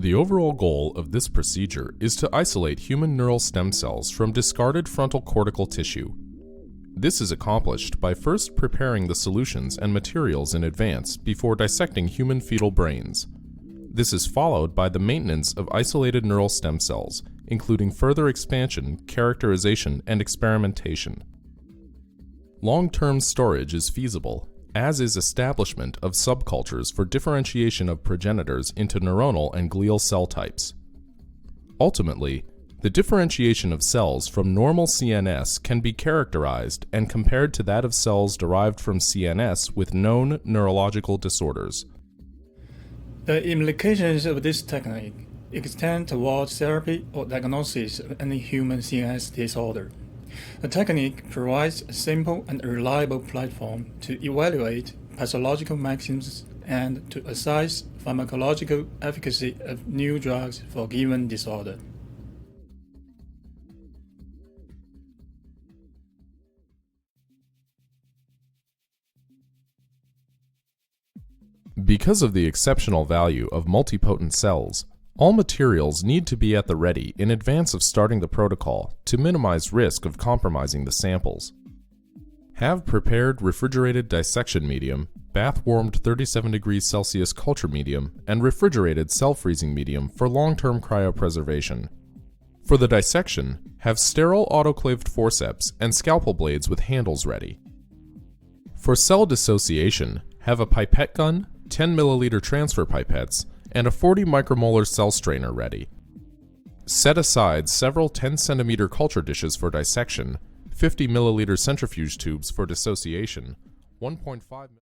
The overall goal of this procedure is to isolate human neural stem cells from discarded frontal cortical tissue. This is accomplished by first preparing the solutions and materials in advance before dissecting human fetal brains. This is followed by the maintenance of isolated neural stem cells, including further expansion, characterization, and experimentation. Long-term storage is feasible, as is establishment of subcultures for differentiation of progenitors into neuronal and glial cell types. Ultimately, the differentiation of cells from normal CNS can be characterized and compared to that of cells derived from CNS with known neurological disorders. The implications of this technique extend towards therapy or diagnosis of any human CNS disorder. The technique provides a simple and reliable platform to evaluate pathological mechanisms and to assess pharmacological efficacy of new drugs for a given disorder. Because of the exceptional value of multipotent cells, all materials need to be at the ready in advance of starting the protocol to minimize risk of compromising the samples. Have prepared refrigerated dissection medium, bath-warmed 37 degrees Celsius culture medium, and refrigerated cell-freezing medium for long-term cryopreservation. For the dissection, have sterile autoclaved forceps and scalpel blades with handles ready. For cell dissociation, have a pipette gun, 10 milliliter transfer pipettes, and a 40 micromolar cell strainer ready. Set aside several 10 centimeter culture dishes for dissection, 50 milliliter centrifuge tubes for dissociation, 1.5